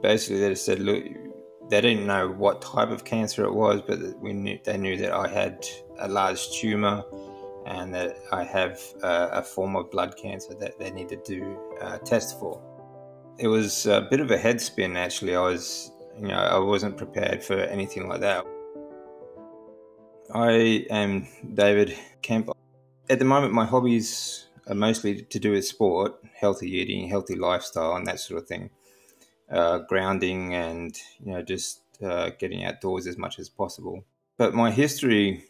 basically they just said, look, they didn't know what type of cancer it was, but they knew that I had a large tumor and that I have a form of blood cancer that they needed to test for. It was a bit of a head spin, actually. I wasn't prepared for anything like that. I am David Kemp. At the moment, my hobbies are mostly to do with sport, healthy eating, healthy lifestyle, and that sort of thing. Grounding and just getting outdoors as much as possible. But my history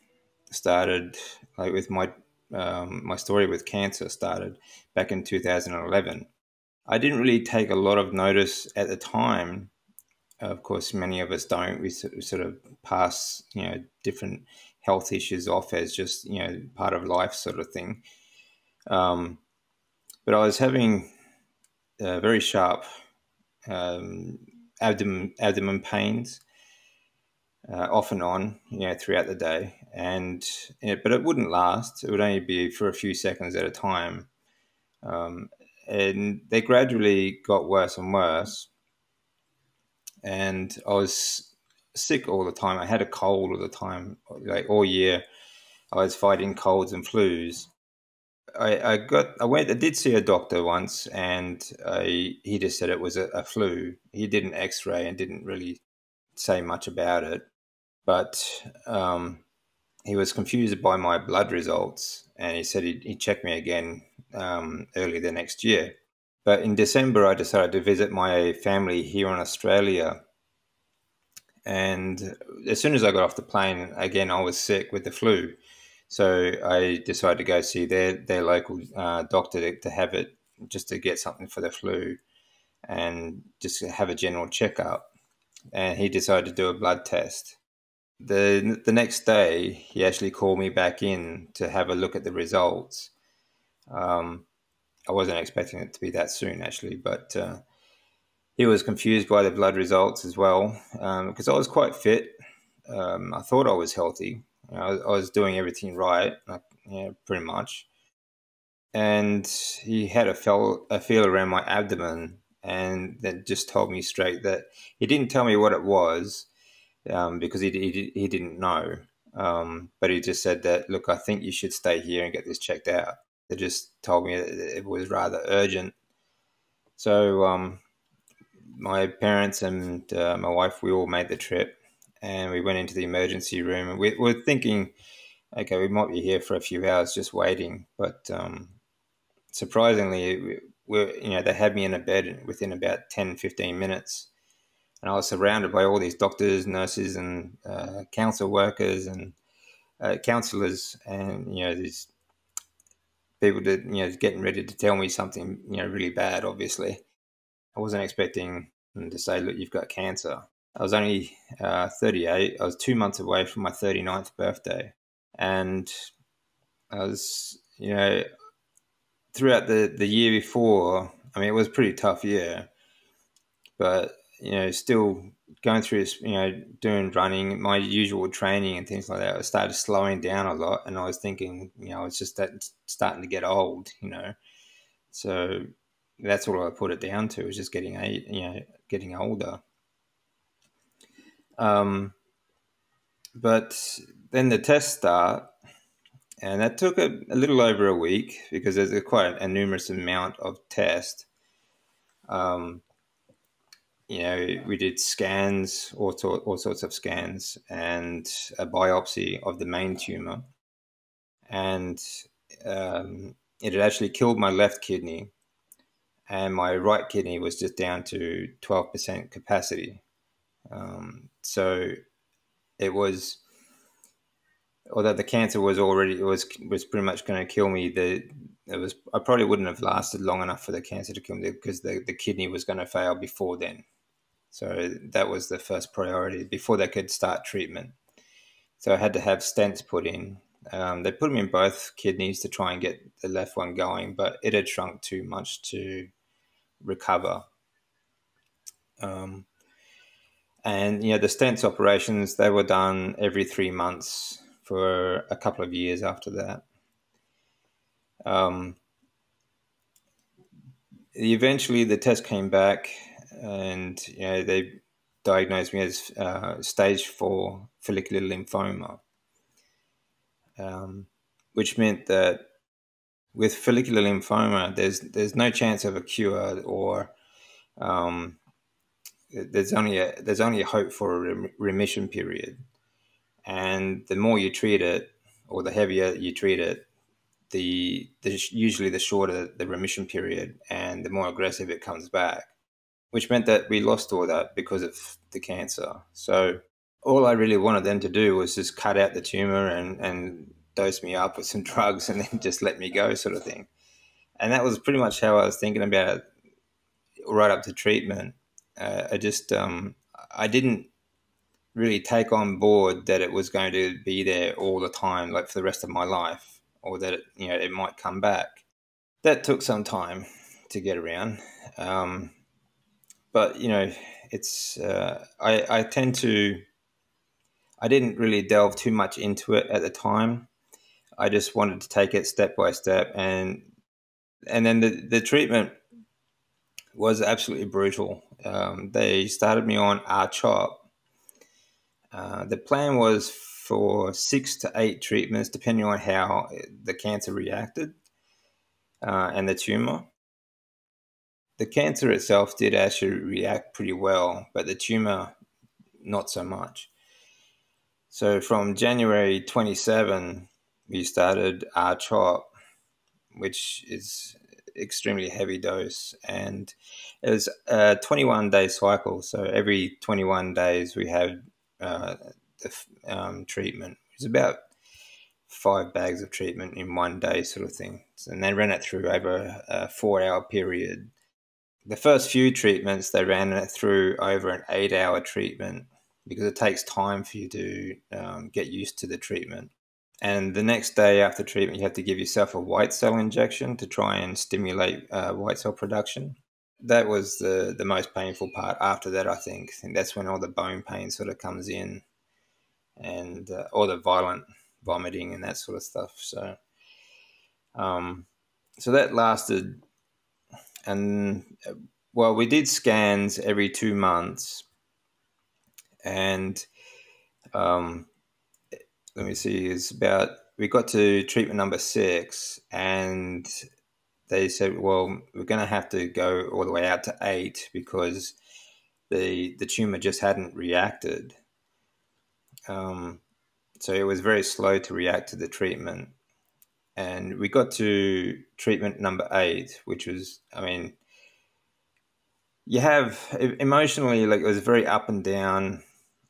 started with my story with cancer started back in 2011. I didn't really take a lot of notice at the time. Of course, many of us don't. We sort of pass different health issues off as just part of life, sort of thing. But I was having very sharp abdomen pains off and on, throughout the day, but it wouldn't last. It would only be for a few seconds at a time, and they gradually got worse and worse. And I was sick all the time. I had a cold all the time, like all year. I was fighting colds and flus. I did see a doctor once, and he just said it was a flu. He did an X-ray and didn't really say much about it, but he was confused by my blood results, and he said he'd check me again early the next year. But in December, I decided to visit my family here in Australia, and as soon as I got off the plane, again, I was sick with the flu. So I decided to go see their local doctor to have it, just to get something for the flu and just have a general checkup. And he decided to do a blood test. The next day, he actually called me back in to have a look at the results. I wasn't expecting it to be that soon, actually, but he was confused by the blood results as well, because I was quite fit. I thought I was healthy. I was doing everything right, pretty much. And he had a feel around my abdomen, and then just told me straight that he didn't tell me what it was, because he didn't know. But he just said that, look, I think you should stay here and get this checked out. They just told me that it was rather urgent. So my parents and my wife, we all made the trip, and we went into the emergency room. And we were thinking, okay, we might be here for a few hours just waiting. But surprisingly, they had me in a bed within about 10, 15 minutes. And I was surrounded by all these doctors, nurses, and council workers and counsellors, and these people getting ready to tell me something really bad. Obviously, I wasn't expecting them to say, "Look, you've got cancer." I was only 38. I was 2 months away from my 39th birthday, and I was throughout the year before. I mean, it was a pretty tough year, but still going through this, doing running, my usual training and things like that, I started slowing down a lot, and I was thinking, it's just that starting to get old, So that's all I put it down to, is just getting older. But then the tests start, and that took a little over a week because there's quite a numerous amount of tests. We did scans, all sorts of scans, and a biopsy of the main tumor. And it had actually killed my left kidney, and my right kidney was just down to 12% capacity. So it was, although the cancer was pretty much going to kill me, I probably wouldn't have lasted long enough for the cancer to kill me, because the kidney was going to fail before then. So that was the first priority before they could start treatment. So I had to have stents put in. They put them in both kidneys to try and get the left one going, but it had shrunk too much to recover. And the stents operations, they were done every 3 months for a couple of years after that. Eventually the test came back, and they diagnosed me as stage 4 follicular lymphoma, which meant that with follicular lymphoma, there's no chance of a cure, or um, there's only a hope for a remission period. And the more you treat it, or the heavier you treat it, usually the shorter the remission period, and the more aggressive it comes back. Which meant that we lost all that because of the cancer. So all I really wanted them to do was just cut out the tumor and dose me up with some drugs and then just let me go, sort of thing. And that was pretty much how I was thinking about it right up to treatment. I didn't really take on board that it was going to be there all the time, like for the rest of my life, or that it might come back. That took some time to get around. But it's I didn't really delve too much into it at the time. I just wanted to take it step by step, and then the treatment was absolutely brutal. They started me on R-CHOP. The plan was for 6 to 8 treatments, depending on how the cancer reacted, and the tumor. The cancer itself did actually react pretty well, but the tumor, not so much. So from January 27, we started R-CHOP, which is extremely heavy dose, and it was a 21-day cycle. So every 21 days we had the treatment. It was about 5 bags of treatment in one day, sort of thing. And they ran it through over a 4-hour period. The first few treatments, they ran it through over an 8-hour treatment, because it takes time for you to get used to the treatment. And the next day after treatment, you have to give yourself a white cell injection to try and stimulate white cell production. That was the most painful part. After that, I think that's when all the bone pain sort of comes in, and all the violent vomiting and that sort of stuff. So that lasted, and well, we did scans every 2 months, and let me see, we got to treatment number 6, and they said, well, we're going to have to go all the way out to 8 because the tumor just hadn't reacted. So it was very slow to react to the treatment. And we got to treatment number 8, which was, you have emotionally, like, it was very up and down.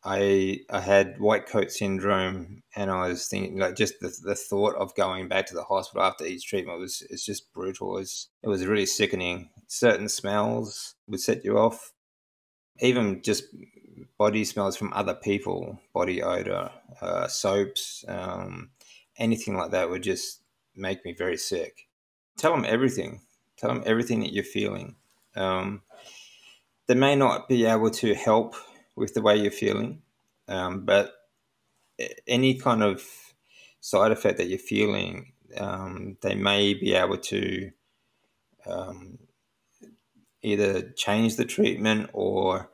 I had white coat syndrome, and I was thinking, like, just the thought of going back to the hospital after each treatment it's just brutal. It was really sickening. Certain smells would set you off, even just body smells from other people, body odor, soaps, anything like that would just make me very sick. Tell them everything. Tell them everything that you're feeling. They may not be able to help with the way you're feeling, but any kind of side effect that you're feeling, they may be able to either change the treatment, or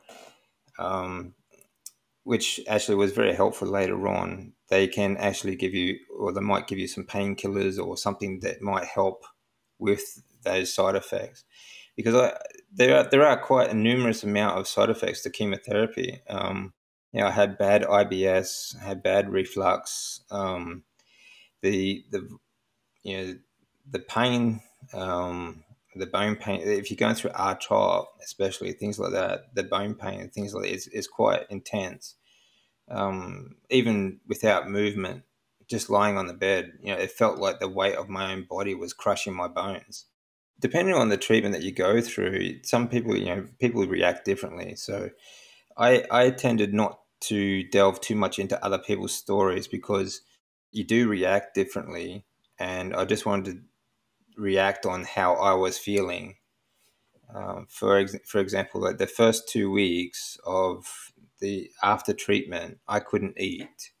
which actually was very helpful later on, they can actually give you, or they might give you some painkillers or something that might help with those side effects. Because there are quite a numerous amount of side effects to chemotherapy. I had bad IBS, I had bad reflux. The pain, the bone pain. If you're going through R-CHOP, especially things like that, the bone pain and things like that is quite intense. Even without movement, just lying on the bed, it felt like the weight of my own body was crushing my bones. Depending on the treatment that you go through, some people, people react differently. So I tended not to delve too much into other people's stories, because you do react differently. And I just wanted to react on how I was feeling. For example, like the first 2 weeks of the after treatment, I couldn't eat.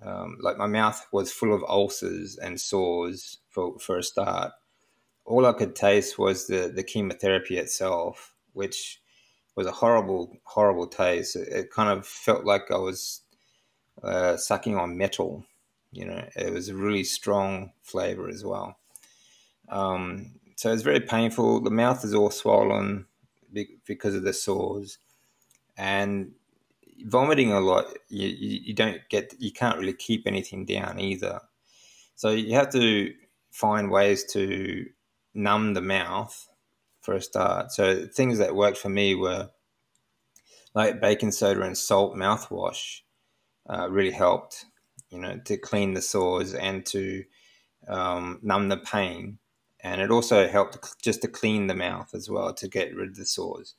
Like, my mouth was full of ulcers and sores for a start. All I could taste was the chemotherapy itself, which was a horrible, horrible taste. It kind of felt like I was sucking on metal. It was a really strong flavor as well. So it's very painful. The mouth is all swollen because of the sores, and vomiting a lot. You can't really keep anything down either. So you have to find ways to numb the mouth for a start. So things that worked for me were like baking soda and salt mouthwash. Really helped, to clean the sores and to numb the pain. And it also helped just to clean the mouth as well, to get rid of the sores.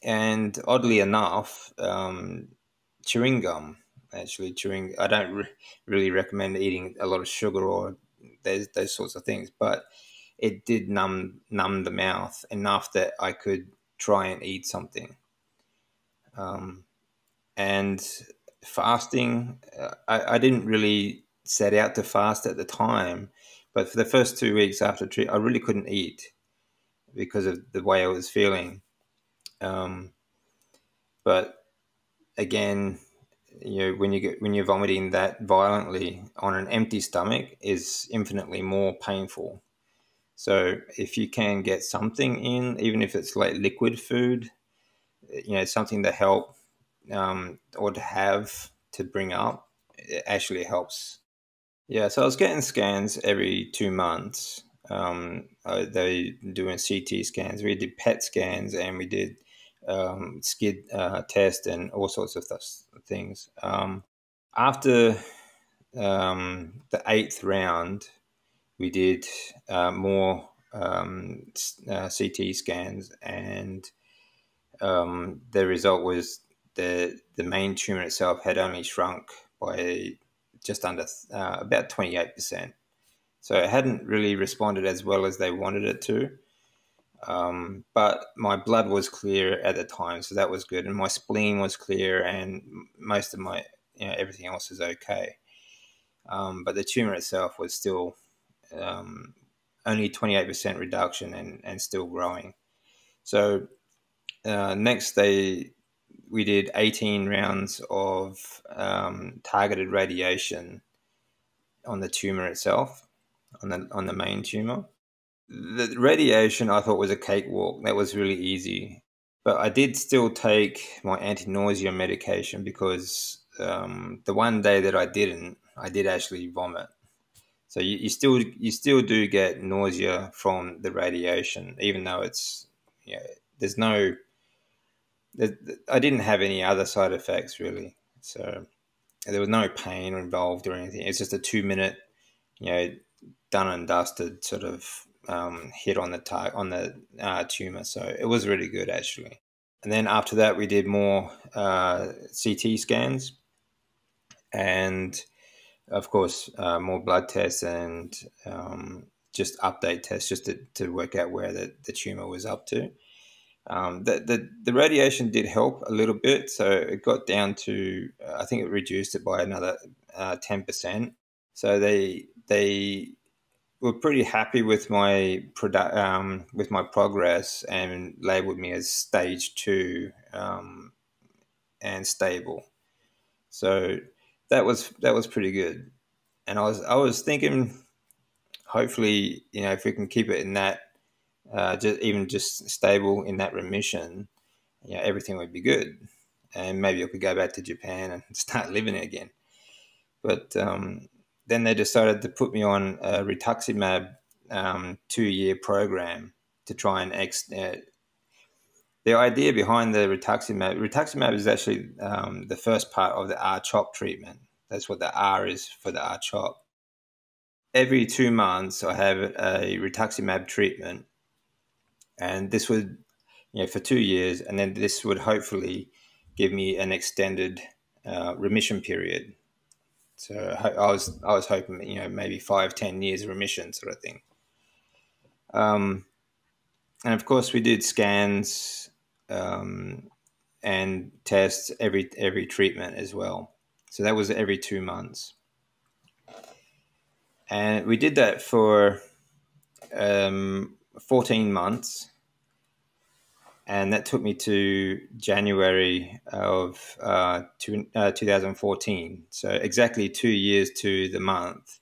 And oddly enough, chewing gum, actually chewing, I don't really recommend eating a lot of sugar or those sorts of things, but it did numb the mouth enough that I could try and eat something. And fasting, I didn't really set out to fast at the time, but for the first 2 weeks after treatment, I really couldn't eat because of the way I was feeling. But again, when you're vomiting that violently on an empty stomach is infinitely more painful. So if you can get something in, even if it's like liquid food, something to help or to have to bring up, it actually helps. Yeah, so I was getting scans every 2 months. They doing CT scans. We did PET scans, and we did skid test and all sorts of things. After the 8th round, we did more CT scans, and the result was the main tumor itself had only shrunk by just under about 28%. So it hadn't really responded as well as they wanted it to. But my blood was clear at the time, so that was good. And my spleen was clear, and most of my, everything else was okay. But the tumor itself was still only 28% reduction and still growing. So next we did 18 rounds of targeted radiation on the tumor itself, on the main tumor. The radiation I thought was a cakewalk. That was really easy. But I did still take my anti-nausea medication because the one day that I did actually vomit. So you still do get nausea from the radiation, even though it's, there's no, I didn't have any other side effects really. So there was no pain involved or anything. It's just a 2-minute, done and dusted sort of hit on the tumor. So it was really good actually. And then after that, we did more CT scans, and of course more blood tests and just update tests just to work out where the tumor was up to. The radiation did help a little bit, so it got down to I think it reduced it by another 10%. So they were pretty happy with my progress and labelled me as stage 2 and stable. So that was pretty good. And I was thinking, hopefully, if we can keep it in that, just stable in that remission, everything would be good, and maybe I could go back to Japan and start living it again. But then they decided to put me on a rituximab 2-year program to try and the idea behind the rituximab is actually the first part of the R-CHOP treatment. That's what the R is for, the R-CHOP. Every 2 months, I have a rituximab treatment, and this would, for 2 years, and then this would hopefully give me an extended remission period. So I was hoping, maybe 5-10 years remission sort of thing. And of course, we did scans and tests every treatment as well. So that was every 2 months, and we did that for 14 months. And that took me to January of 2014. So exactly 2 years to the month.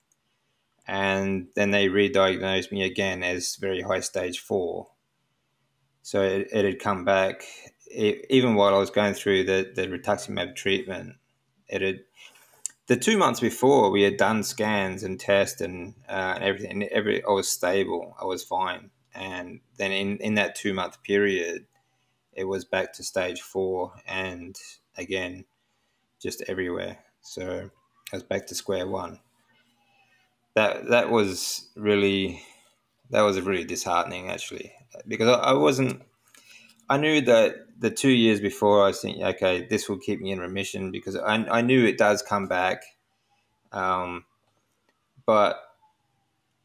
And then they re-diagnosed me again as very high stage 4. So it had come back, even while I was going through the rituximab treatment. It had, the 2 months before, we had done scans and tests and everything. I was stable. I was fine. And then in that 2 month period, it was back to stage 4, and again, just everywhere. So I was back to square one. That was really disheartening, actually, because I wasn't. I knew that the 2 years before, I was thinking, okay, this will keep me in remission, because I knew it does come back, but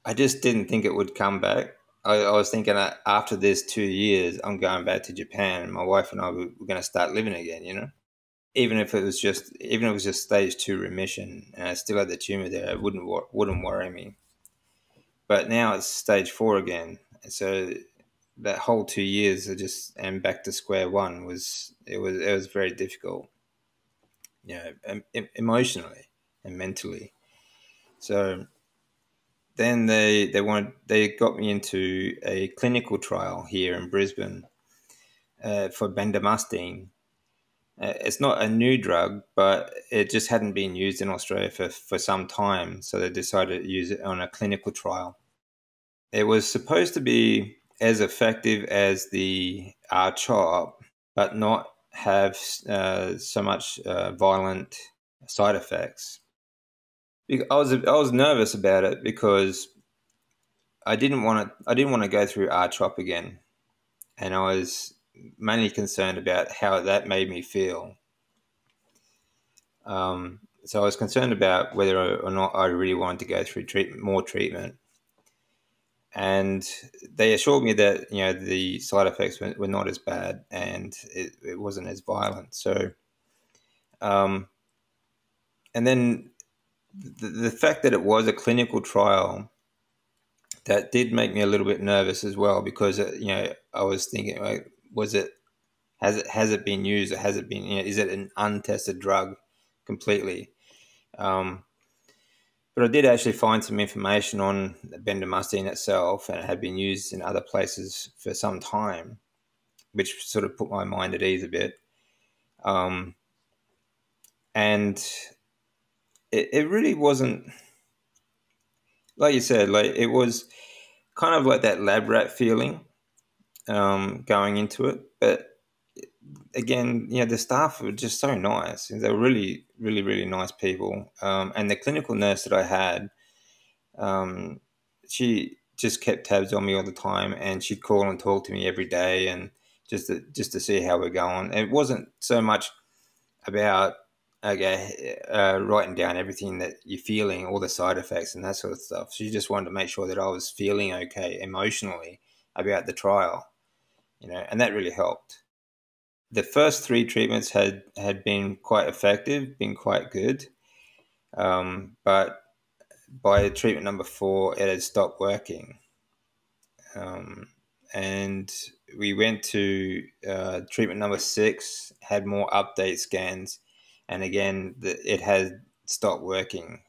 I just didn't think it would come back. I was thinking that after this 2 years, I'm going back to Japan, and my wife and I were going to start living again, even if it was just stage 2 remission and I still had the tumor there, it wouldn't worry me. But now it's stage 4 again, so that whole 2 years and back to square one was very difficult, emotionally and mentally. So then they got me into a clinical trial here in Brisbane for bendamustine. It's not a new drug, but it just hadn't been used in Australia for some time, so they decided to use it on a clinical trial. It was supposed to be as effective as the R-CHOP, but not have so much violent side effects. I was nervous about it because I didn't want to go through R-CHOP again, and I was mainly concerned about how that made me feel. So I was concerned about whether or not I really wanted to go through more treatment. And they assured me that, the side effects were not as bad, and it wasn't as violent. So, and then the fact that it was a clinical trial, that did make me a little bit nervous as well, because I was thinking, like, has it been used, or has it been, is it an untested drug completely? But I did actually find some information on bendamustine itself, and it had been used in other places for some time, which sort of put my mind at ease a bit. And it really wasn't, like you said, like it was kind of like that lab rat feeling going into it. But again, the staff were just so nice. They were really, really, really nice people. And the clinical nurse that I had, she just kept tabs on me all the time, and she'd call and talk to me every day, and just to see how we're going. It wasn't so much about writing down everything that you're feeling, all the side effects and that sort of stuff. She just wanted to make sure that I was feeling okay emotionally about the trial, and that really helped. The first 3 treatments had been quite effective, been quite good, but by treatment number 4, it had stopped working. And we went to treatment number 6, had more update scans, and again, it had stopped working.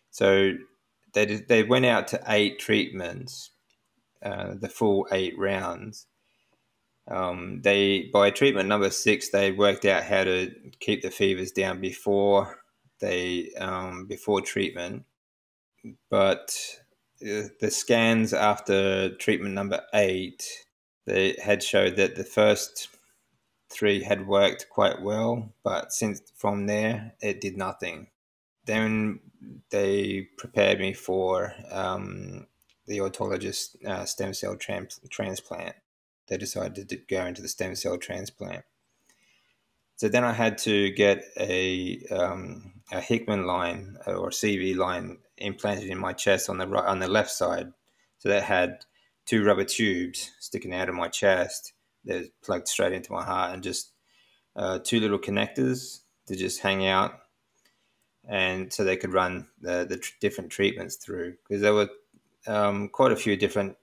So they went out to 8 treatments, the full 8 rounds. By treatment number 6, they worked out how to keep the fevers down before treatment, but the scans after treatment number 8, they had showed that the first 3 had worked quite well, but since from there it did nothing. Then they prepared me for the autologous stem cell transplant. They decided to go into the stem cell transplant. So then I had to get a Hickman line or CV line implanted in my chest on the left side. So that had 2 rubber tubes sticking out of my chest that plugged straight into my heart, and just 2 little connectors to just hang out, and so they could run the different treatments through, because there were quite a few different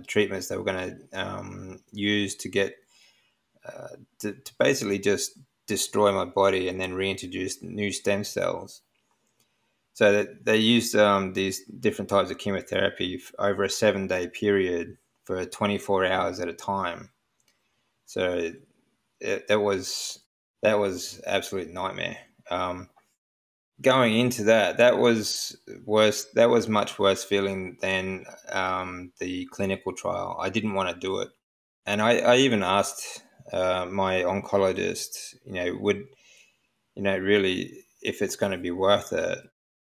treatments they were going to use to get to basically just destroy my body and then reintroduce new stem cells. So that they used these different types of chemotherapy over a 7-day period for 24 hours at a time. So that was absolute nightmare. Going into that was worse. That was much worse feeling than the clinical trial. I didn't want to do it, and I even asked my oncologist, would really, if it's going to be worth it.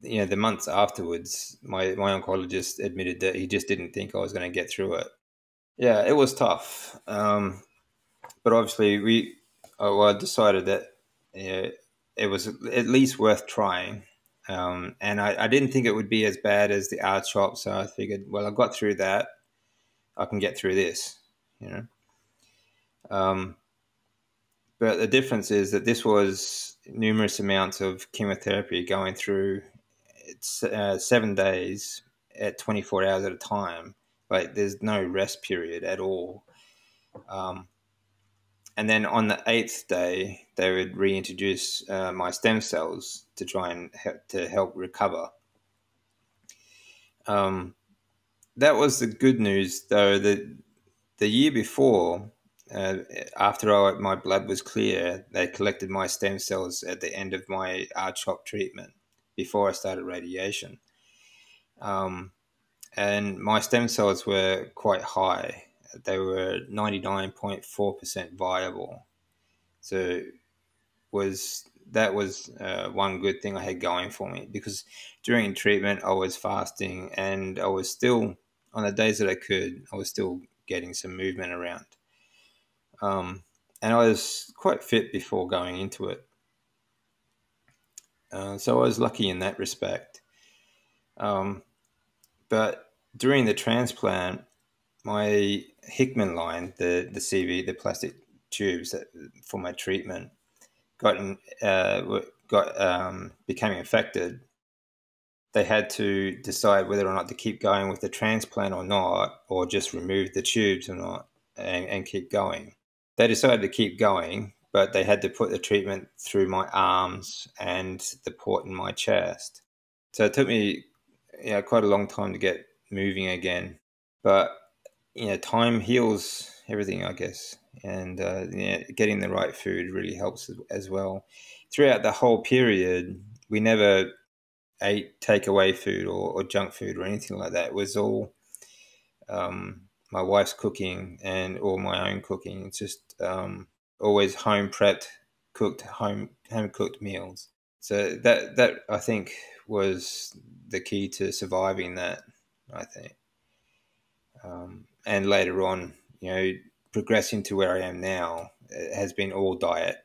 The months afterwards, my oncologist admitted that he just didn't think I was going to get through it. Yeah, it was tough, but obviously I decided that it was at least worth trying. And I didn't think it would be as bad as the art shop, so I figured, well, I got through that, I can get through this, But the difference is that this was numerous amounts of chemotherapy going through. It's 7 days at 24 hours at a time. Like, there's no rest period at all. And then on the 8th day, they would reintroduce my stem cells to try and help recover. That was the good news, though. The year before, after my blood was clear, they collected my stem cells at the end of my R-CHOP treatment before I started radiation. And my stem cells were quite high. They were 99.4% viable. So that was one good thing I had going for me, because during treatment I was fasting, and I was still, on the days that I was still getting some movement around. And I was quite fit before going into it. So I was lucky in that respect. But during the transplant, my Hickman line, the CV, the plastic tubes for my treatment, became infected. They had to decide whether or not to keep going with the transplant or not, or just remove the tubes or not, and keep going. They decided to keep going, but they had to put the treatment through my arms and the port in my chest. So it took me quite a long time to get moving again. But time heals everything, I guess. And getting the right food really helps as well. Throughout the whole period, we never ate takeaway food or junk food or anything like that. It was all my wife's cooking or my own cooking. It's just always home cooked meals. So that I think was the key to surviving that, I think. And later on, progressing to where I am now, it has been all diet.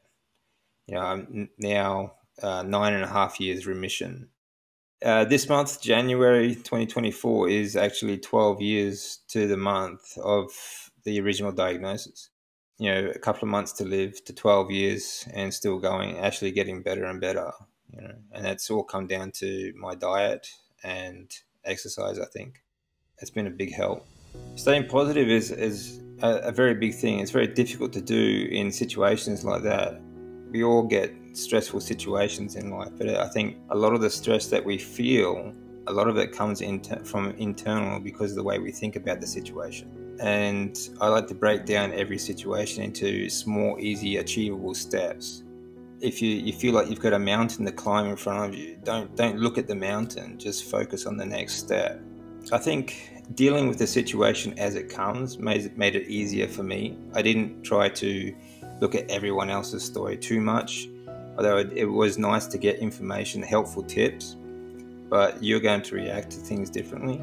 I'm now 9.5 years remission. This month, January 2024, is actually 12 years to the month of the original diagnosis. A couple of months to live to 12 years and still going, actually getting better and better. And that's all come down to my diet and exercise, I think. It's been a big help. Staying positive is a very big thing. It's very difficult to do in situations like that. We all get stressful situations in life, but I think a lot of the stress that we feel, a lot of it comes from internal because of the way we think about the situation. And I like to break down every situation into small, easy, achievable steps. If you feel like you've got a mountain to climb in front of you, don't look at the mountain, just focus on the next step. I think dealing with the situation as it comes made it easier for me. I didn't try to look at everyone else's story too much, although it was nice to get information, helpful tips, but you're going to react to things differently.